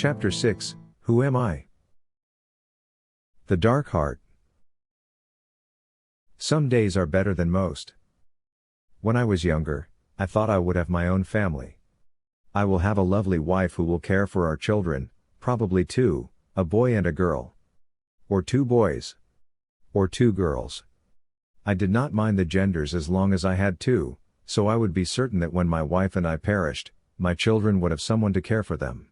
Chapter 6, Who Am I? The Dark Heart. Some days are better than most. When I was younger, I thought I would have my own family. I will have a lovely wife who will care for our children, probably two, a boy and a girl. Or 2 boys. Or 2 girls. I did not mind the genders as long as I had 2, so I would be certain that when my wife and I perished, my children would have someone to care for them.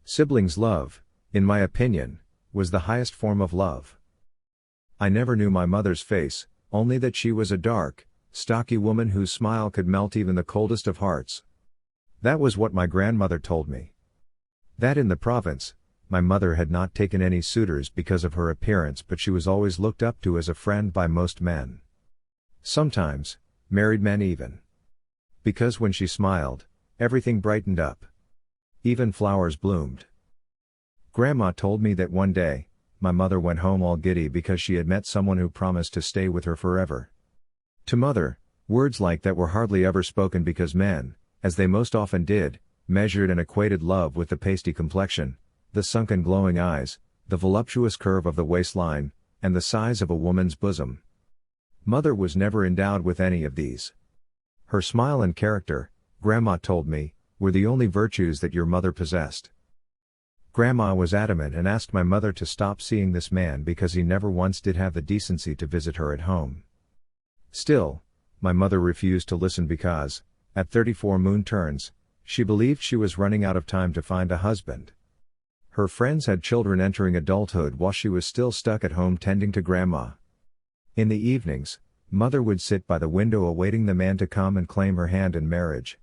Siblings love, in my opinion, was the highest form of love. I never knew my mother's face, only that she was a dark, stocky woman whose smile could melt even the coldest of hearts. That was what my grandmother told me. That in the province, my mother had not taken any suitors because of her appearance, but she was always looked up to as a friend by most men. Sometimes, married men even. Because when she smiled, everything brightened up. Even flowers bloomed. Grandma told me that one day, my mother went home all giddy because she had met someone who promised to stay with her forever. To mother, words like that were hardly ever spoken because men, as they most often did, measured and equated love with the pasty complexion, the sunken glowing eyes, the voluptuous curve of the waistline, and the size of a woman's bosom. Mother was never endowed with any of these. Her smile and character, Grandma told me, were the only virtues that your mother possessed. Grandma was adamant and asked my mother to stop seeing this man because he never once did have the decency to visit her at home. Still, my mother refused to listen because, at 34 moon turns, she believed she was running out of time to find a husband. Her friends had children entering adulthood while she was still stuck at home tending to Grandma. In the evenings, Mother would sit by the window awaiting the man to come and claim her hand in marriage.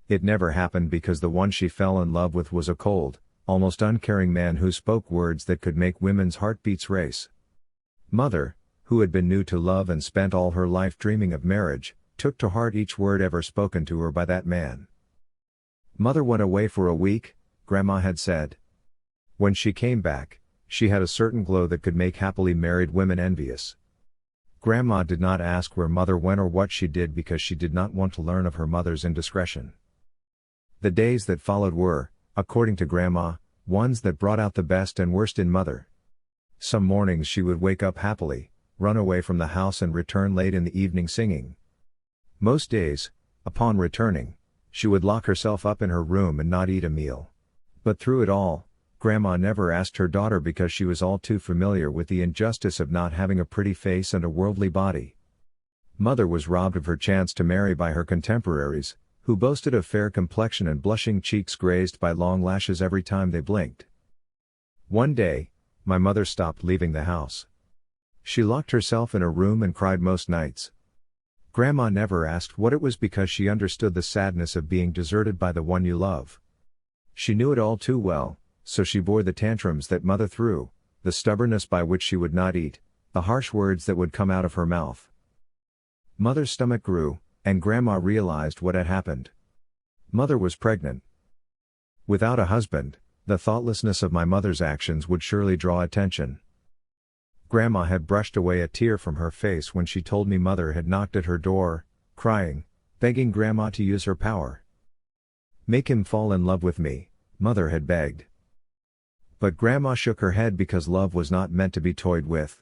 It never happened because the one she fell in love with was a cold, almost uncaring man who spoke words that could make women's heartbeats race. Mother, who had been new to love and spent all her life dreaming of marriage, took to heart each word ever spoken to her by that man. Mother went away for a week, Grandma had said. When she came back, she had a certain glow that could make happily married women envious. Grandma did not ask where Mother went or what she did because she did not want to learn of her mother's indiscretion. The days that followed were, according to Grandma, ones that brought out the best and worst in Mother. Some mornings she would wake up happily, run away from the house and return late in the evening singing. Most days, upon returning, she would lock herself up in her room and not eat a meal. But through it all, Grandma never asked her daughter because she was all too familiar with the injustice of not having a pretty face and a worldly body. Mother was robbed of her chance to marry by her contemporaries, who boasted of fair complexion and blushing cheeks grazed by long lashes every time they blinked. One day, my mother stopped leaving the house. She locked herself in a room and cried most nights. Grandma never asked what it was because she understood the sadness of being deserted by the one you love. She knew it all too well, so she bore the tantrums that Mother threw, the stubbornness by which she would not eat, the harsh words that would come out of her mouth. Mother's stomach grew, and Grandma realized what had happened. Mother was pregnant. Without a husband, the thoughtlessness of my mother's actions would surely draw attention. Grandma had brushed away a tear from her face when she told me Mother had knocked at her door, crying, begging Grandma to use her power. Make him fall in love with me, Mother had begged. But Grandma shook her head because love was not meant to be toyed with.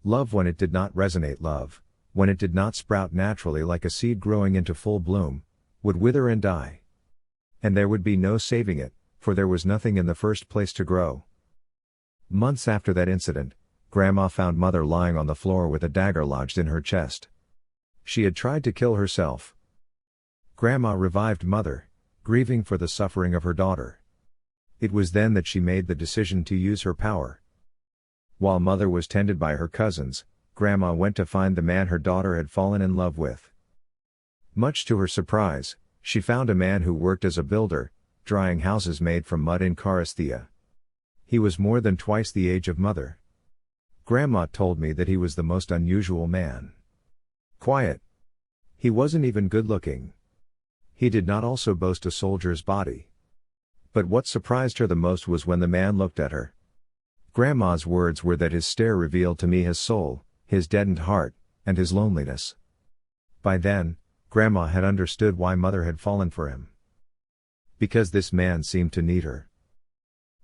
Love when it did not resonate, love, when it did not sprout naturally like a seed growing into full bloom, would wither and die. And there would be no saving it, for there was nothing in the first place to grow. Months after that incident, Grandma found Mother lying on the floor with a dagger lodged in her chest. She had tried to kill herself. Grandma revived Mother, grieving for the suffering of her daughter. It was then that she made the decision to use her power. While Mother was tended by her cousins, Grandma went to find the man her daughter had fallen in love with. Much to her surprise, she found a man who worked as a builder, drying houses made from mud in Caristhea. He was more than twice the age of Mother. Grandma told me that he was the most unusual man. Quiet. He wasn't even good-looking. He did not also boast a soldier's body. But what surprised her the most was when the man looked at her. Grandma's words were that his stare revealed to me his soul, his deadened heart, and his loneliness. By then, Grandma had understood why Mother had fallen for him. Because this man seemed to need her.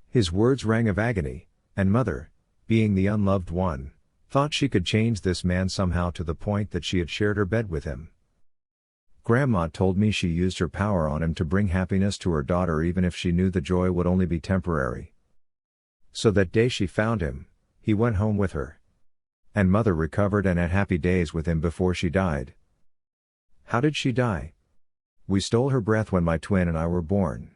His words rang of agony, and Mother, being the unloved one, thought she could change this man somehow to the point that she had shared her bed with him. Grandma told me she used her power on him to bring happiness to her daughter even if she knew the joy would only be temporary. So that day she found him, he went home with her. And Mother recovered and had happy days with him before she died. How did she die? We stole her breath when my twin and I were born.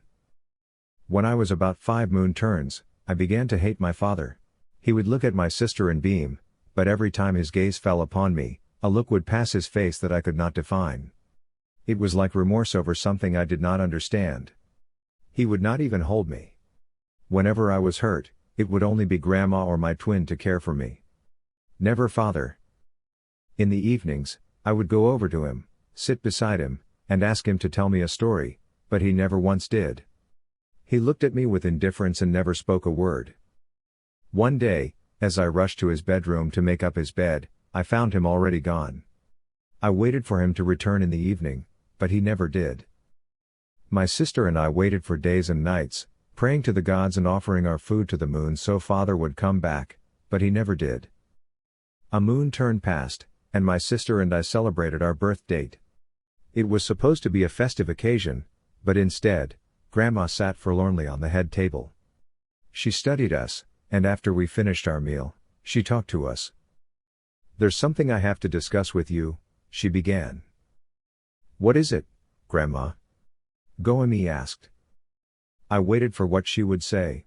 When I was about 5 moon turns, I began to hate my father. He would look at my sister and beam, but every time his gaze fell upon me, a look would pass his face that I could not define. It was like remorse over something I did not understand. He would not even hold me. Whenever I was hurt, it would only be Grandma or my twin to care for me. Never father. In the evenings, I would go over to him, sit beside him, and ask him to tell me a story, but he never once did. He looked at me with indifference and never spoke a word. One day, as I rushed to his bedroom to make up his bed, I found him already gone. I waited for him to return in the evening, but he never did. My sister and I waited for days and nights, praying to the gods and offering our food to the moon so father would come back, but he never did. A moon turn passed, and my sister and I celebrated our birth date. It was supposed to be a festive occasion, but instead, Grandma sat forlornly on the head table. She studied us, and after we finished our meal, she talked to us. "There's something I have to discuss with you," she began. "What is it, Grandma?" Goemi asked. I waited for what she would say.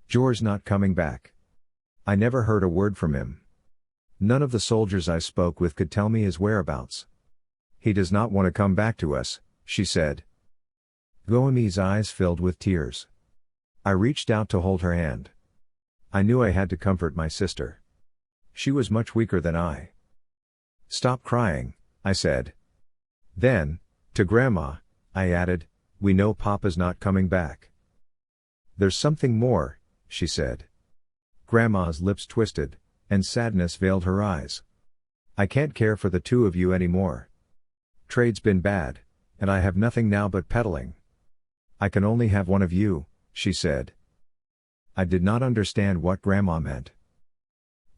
"Jor's not coming back. I never heard a word from him. None of the soldiers I spoke with could tell me his whereabouts. He does not want to come back to us," she said. Goemi's eyes filled with tears. I reached out to hold her hand. I knew I had to comfort my sister. She was much weaker than I. "Stop crying," I said. Then, to Grandma, I added, "We know Papa's not coming back." "There's something more," she said. Grandma's lips twisted, and sadness veiled her eyes. "I can't care for the two of you anymore. Trade's been bad, and I have nothing now but peddling. I can only have one of you," she said. I did not understand what Grandma meant.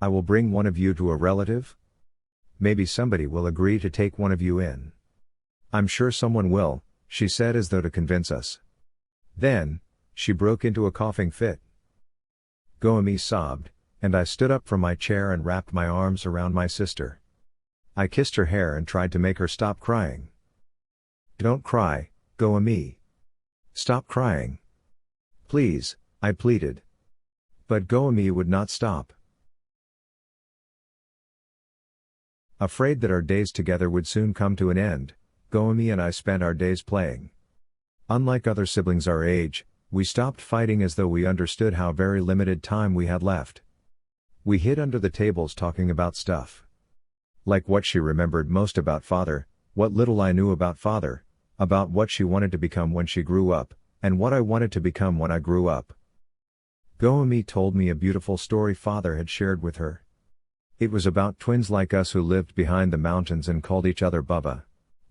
"I will bring one of you to a relative? Maybe somebody will agree to take one of you in. I'm sure someone will," she said as though to convince us. Then, she broke into a coughing fit. Goemi sobbed, and I stood up from my chair and wrapped my arms around my sister. I kissed her hair and tried to make her stop crying. "Don't cry, Goemi. Stop crying. Please," I pleaded. But Goemi would not stop. Afraid that our days together would soon come to an end, Goemi and I spent our days playing. Unlike other siblings our age, we stopped fighting as though we understood how very limited time we had left. We hid under the tables talking about stuff. Like what she remembered most about father, what little I knew about father, about what she wanted to become when she grew up, and what I wanted to become when I grew up. Goemi told me a beautiful story father had shared with her. It was about twins like us who lived behind the mountains and called each other Bubba.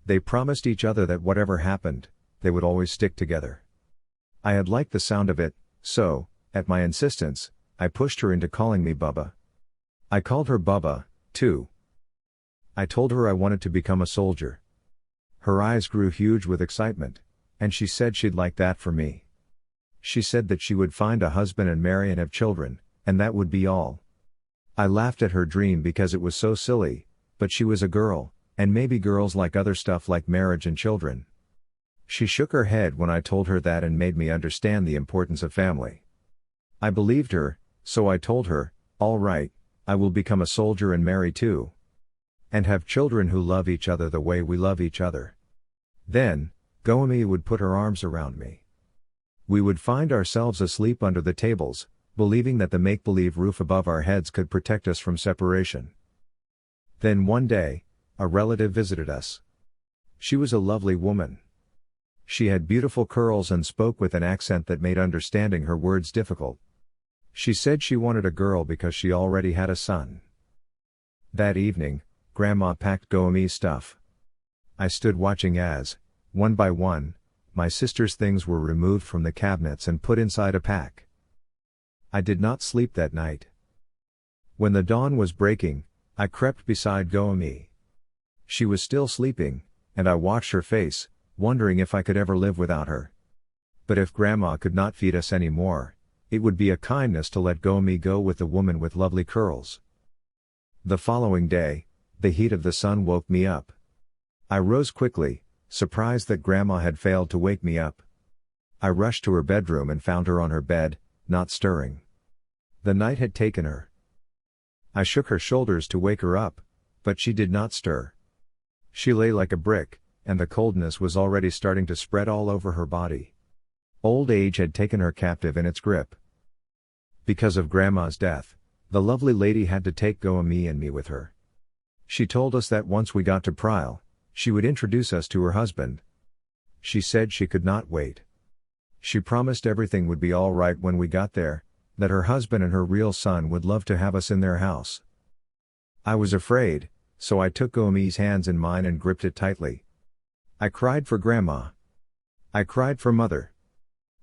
They promised each other that whatever happened, they would always stick together. I had liked the sound of it, so, at my insistence, I pushed her into calling me Bubba. I called her Bubba, too. I told her I wanted to become a soldier. Her eyes grew huge with excitement, and she said she'd like that for me. She said that she would find a husband and marry and have children, and that would be all. I laughed at her dream because it was so silly, but she was a girl, and maybe girls like other stuff like marriage and children. She shook her head when I told her that and made me understand the importance of family. I believed her, so I told her, "All right, I will become a soldier and marry too. And have children who love each other the way we love each other." Then, Goemi would put her arms around me. We would find ourselves asleep under the tables, believing that the make-believe roof above our heads could protect us from separation. Then one day, a relative visited us. She was a lovely woman. She had beautiful curls and spoke with an accent that made understanding her words difficult. She said she wanted a girl because she already had a son. That evening, Grandma packed Goemi's stuff. I stood watching as, one by one, my sister's things were removed from the cabinets and put inside a pack. I did not sleep that night. When the dawn was breaking, I crept beside Goemi. She was still sleeping, and I watched her face, wondering if I could ever live without her. But if Grandma could not feed us any more, it would be a kindness to let Goemi go with the woman with lovely curls. The following day, the heat of the sun woke me up. I rose quickly, surprised that Grandma had failed to wake me up. I rushed to her bedroom and found her on her bed, not stirring. The night had taken her. I shook her shoulders to wake her up, but she did not stir. She lay like a brick, and the coldness was already starting to spread all over her body. Old age had taken her captive in its grip. Because of Grandma's death, the lovely lady had to take Goemi and me with her. She told us that once we got to Prile, she would introduce us to her husband. She said she could not wait. She promised everything would be all right when we got there, that her husband and her real son would love to have us in their house. I was afraid, so I took Goemi's hands in mine and gripped it tightly. I cried for Grandma. I cried for Mother.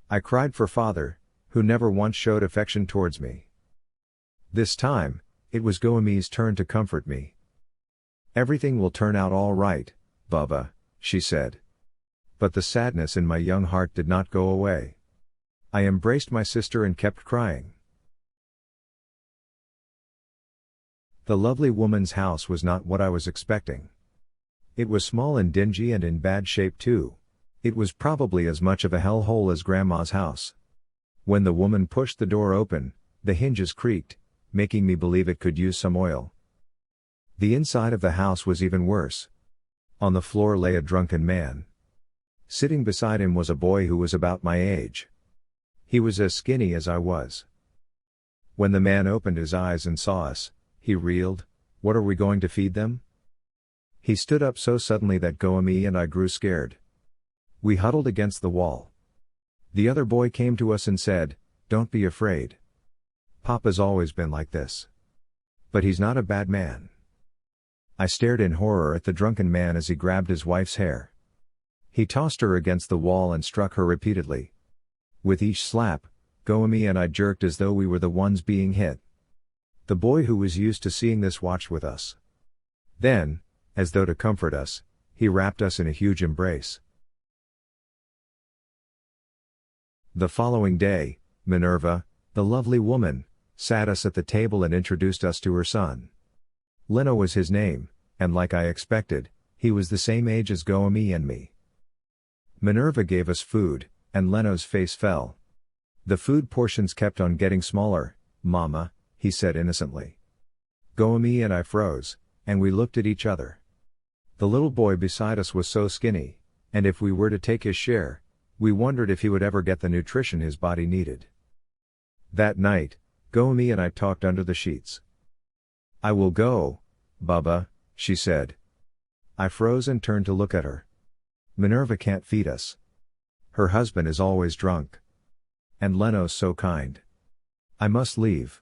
I cried for Father, who never once showed affection towards me. This time, it was Goemi's turn to comfort me. "Everything will turn out all right, Bubba," she said. But the sadness in my young heart did not go away. I embraced my sister and kept crying. The lovely woman's house was not what I was expecting. It was small and dingy and in bad shape too. It was probably as much of a hellhole as Grandma's house. When the woman pushed the door open, the hinges creaked, making me believe it could use some oil. The inside of the house was even worse. On the floor lay a drunken man. Sitting beside him was a boy who was about my age. He was as skinny as I was. When the man opened his eyes and saw us, he reeled. "What are we going to feed them?" He stood up so suddenly that Goemi and I grew scared. We huddled against the wall. The other boy came to us and said, "Don't be afraid. Papa's always been like this. But he's not a bad man." I stared in horror at the drunken man as he grabbed his wife's hair. He tossed her against the wall and struck her repeatedly. With each slap, Goemi and I jerked as though we were the ones being hit. The boy who was used to seeing this watched with us. Then, as though to comfort us, he wrapped us in a huge embrace. The following day, Minerva, the lovely woman, sat us at the table and introduced us to her son. Leno was his name, and like I expected, he was the same age as Goemi and me. Minerva gave us food, and Leno's face fell. "The food portions kept on getting smaller, Mama," he said innocently. Goemi and I froze, and we looked at each other. The little boy beside us was so skinny, and if we were to take his share, we wondered if he would ever get the nutrition his body needed. That night, Goemi and I talked under the sheets. "I will go, Bubba," she said. I froze and turned to look at her. "Minerva can't feed us. Her husband is always drunk. And Leno's so kind. I must leave."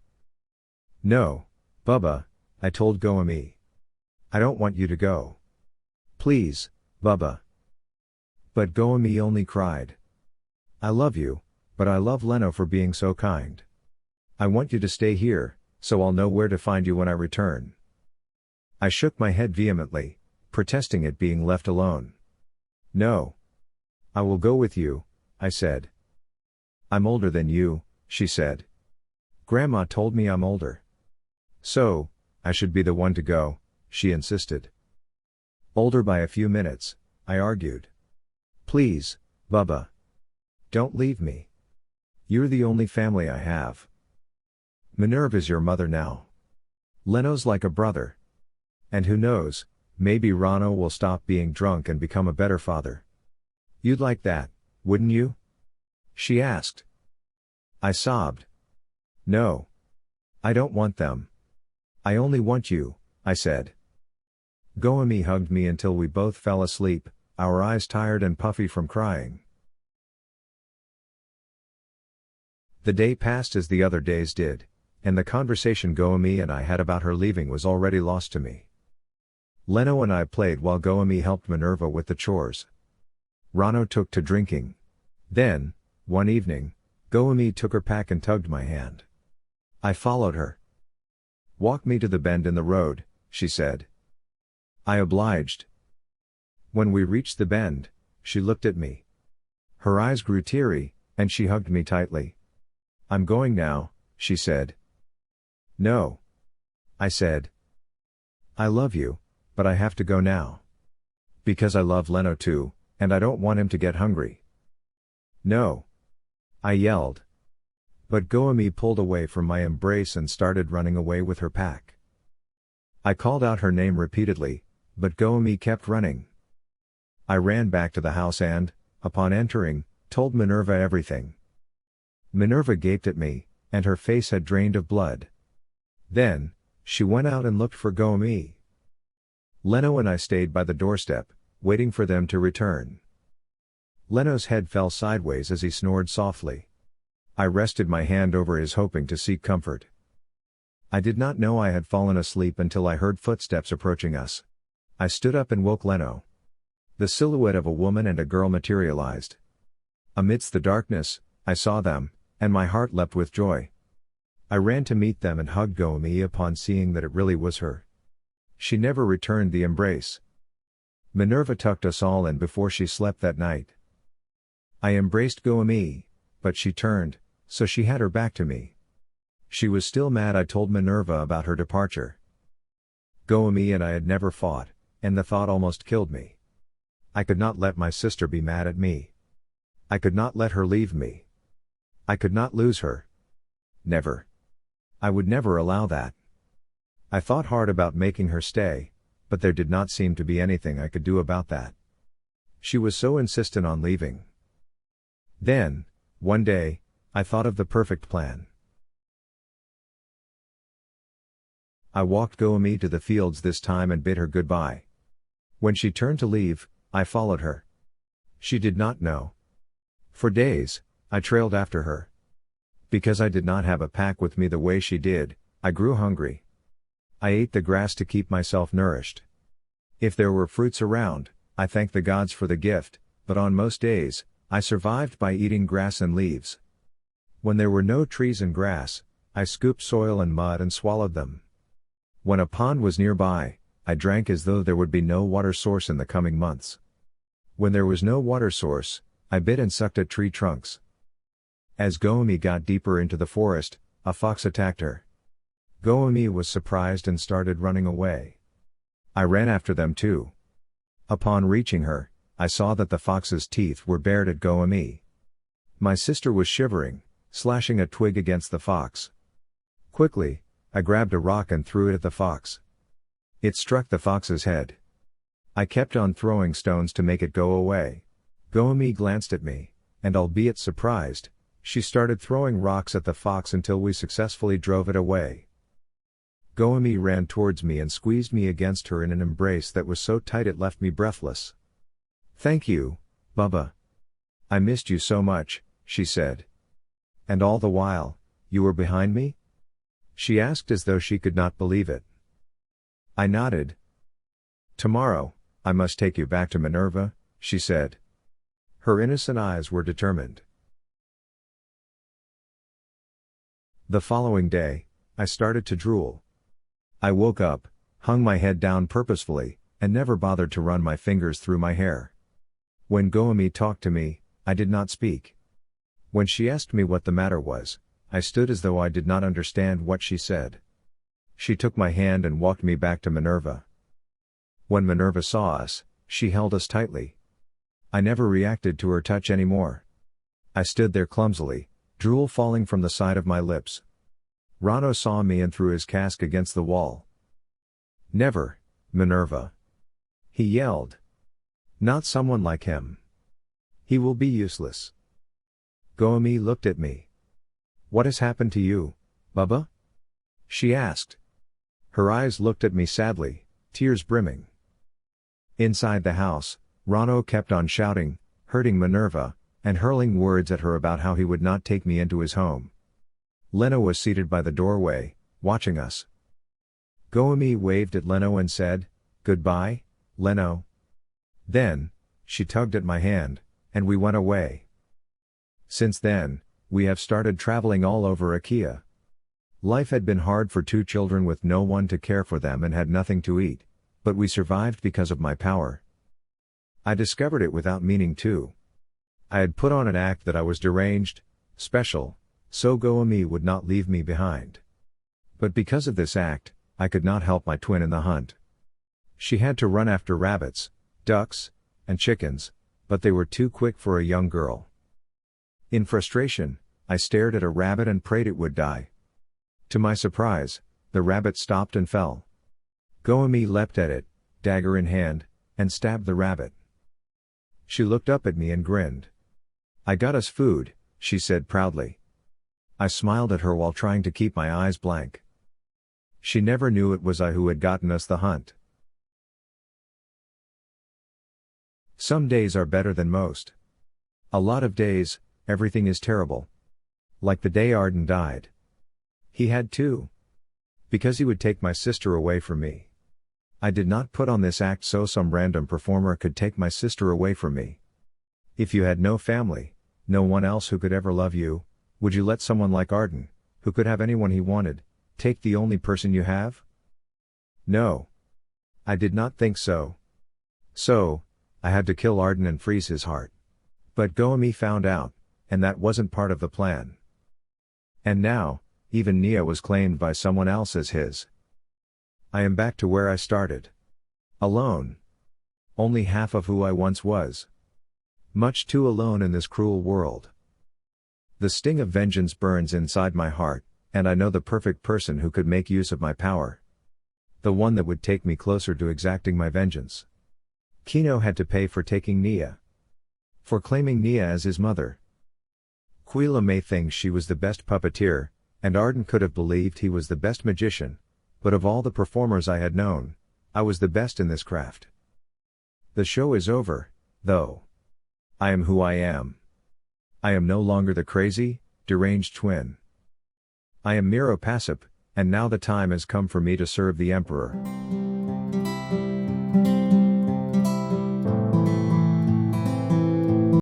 "No, Bubba," I told Goemi. "I don't want you to go. Please, Bubba." But Goemi only cried. "I love you, but I love Leno for being so kind. I want you to stay here, so I'll know where to find you when I return." I shook my head vehemently, protesting at being left alone. "No. I will go with you," I said. "I'm older than you," she said. "Grandma told me I'm older. So, I should be the one to go," she insisted. "Older by a few minutes," I argued. "Please, Bubba. Don't leave me. You're the only family I have. Minerva's your mother now. Leno's like a brother. And who knows, maybe Rano will stop being drunk and become a better father. You'd like that, wouldn't you?" she asked. I sobbed. "No. I don't want them. I only want you," I said. Goemi hugged me until we both fell asleep, our eyes tired and puffy from crying. The day passed as the other days did, and the conversation Goemi and I had about her leaving was already lost to me. Leno and I played while Goemi helped Minerva with the chores. Rano took to drinking. Then, one evening, Goemi took her pack and tugged my hand. I followed her. "Walk me to the bend in the road," she said. I obliged. When we reached the bend, she looked at me. Her eyes grew teary, and she hugged me tightly. "I'm going now," she said. "No," I said. "I love you, but I have to go now. Because I love Leno too, and I don't want him to get hungry." "No," I yelled. But Goemi pulled away from my embrace and started running away with her pack. I called out her name repeatedly, but Goemi kept running. I ran back to the house and, upon entering, told Minerva everything. Minerva gaped at me, and her face had drained of blood. Then, she went out and looked for Goemi. Leno and I stayed by the doorstep, waiting for them to return. Leno's head fell sideways as he snored softly. I rested my hand over his, hoping to seek comfort. I did not know I had fallen asleep until I heard footsteps approaching us. I stood up and woke Leno. The silhouette of a woman and a girl materialized. Amidst the darkness, I saw them, and my heart leapt with joy. I ran to meet them and hugged Goemi upon seeing that it really was her. She never returned the embrace. Minerva tucked us all in before she slept that night. I embraced Goemi, but she turned, so she had her back to me. She was still mad. I told Minerva about her departure. Goemi and I had never fought, and the thought almost killed me. I could not let my sister be mad at me. I could not let her leave me. I could not lose her. Never. I would never allow that. I thought hard about making her stay, but there did not seem to be anything I could do about that. She was so insistent on leaving. Then, one day, I thought of the perfect plan. I walked Goemi to the fields this time and bid her goodbye. When she turned to leave, I followed her. She did not know. For days, I trailed after her. Because I did not have a pack with me the way she did, I grew hungry. I ate the grass to keep myself nourished. If there were fruits around, I thanked the gods for the gift, but on most days, I survived by eating grass and leaves. When there were no trees and grass, I scooped soil and mud and swallowed them. When a pond was nearby, I drank as though there would be no water source in the coming months. When there was no water source, I bit and sucked at tree trunks. As Goemi got deeper into the forest, a fox attacked her. Goemi was surprised and started running away. I ran after them too. Upon reaching her, I saw that the fox's teeth were bared at Goemi. My sister was shivering, slashing a twig against the fox. Quickly, I grabbed a rock and threw it at the fox. It struck the fox's head. I kept on throwing stones to make it go away. Goemi glanced at me, and albeit surprised, she started throwing rocks at the fox until we successfully drove it away. Goemi ran towards me and squeezed me against her in an embrace that was so tight it left me breathless. "Thank you, Bubba. I missed you so much," she said. "And all the while, you were behind me?" she asked as though she could not believe it. I nodded. "Tomorrow, I must take you back to Minerva," she said. Her innocent eyes were determined. The following day, I started to drool. I woke up, hung my head down purposefully, and never bothered to run my fingers through my hair. When Goemi talked to me, I did not speak. When she asked me what the matter was, I stood as though I did not understand what she said. She took my hand and walked me back to Minerva. When Minerva saw us, she held us tightly. I never reacted to her touch anymore. I stood there clumsily, drool falling from the side of my lips. Rano saw me and threw his cask against the wall. "Never, Minerva!" he yelled. "Not someone like him. He will be useless." Goemi looked at me. "What has happened to you, Bubba?" she asked. Her eyes looked at me sadly, tears brimming. Inside the house, Rano kept on shouting, hurting Minerva, and hurling words at her about how he would not take me into his home. Leno was seated by the doorway, watching us. Goemi waved at Leno and said, "Goodbye, Leno." Then, she tugged at my hand, and we went away. Since then, we have started traveling all over Akean. Life had been hard for two children with no one to care for them and had nothing to eat, but we survived because of my power. I discovered it without meaning to. I had put on an act that I was deranged, special, so Goemi would not leave me behind. But because of this act, I could not help my twin in the hunt. She had to run after rabbits, ducks, and chickens, but they were too quick for a young girl. In frustration, I stared at a rabbit and prayed it would die. To my surprise, the rabbit stopped and fell. Goemi leapt at it, dagger in hand, and stabbed the rabbit. She looked up at me and grinned. "I got us food," she said proudly. I smiled at her while trying to keep my eyes blank. She never knew it was I who had gotten us the hunt. Some days are better than most. A lot of days, everything is terrible. Like the day Arden died. He had to. Because he would take my sister away from me. I did not put on this act so some random performer could take my sister away from me. If you had no family, no one else who could ever love you, would you let someone like Arden, who could have anyone he wanted, take the only person you have? No. I did not think so. So, I had to kill Arden and freeze his heart. But Goemi found out, and that wasn't part of the plan. And now, even Nia was claimed by someone else as his. I am back to where I started. Alone. Only half of who I once was. Much too alone in this cruel world. The sting of vengeance burns inside my heart, and I know the perfect person who could make use of my power. The one that would take me closer to exacting my vengeance. Kino had to pay for taking Nia. For claiming Nia as his mother. Quila may think she was the best puppeteer, and Arden could have believed he was the best magician, but of all the performers I had known, I was the best in this craft. The show is over, though. I am who I am. I am no longer the crazy, deranged twin. I am Miro Passip, and now the time has come for me to serve the Emperor.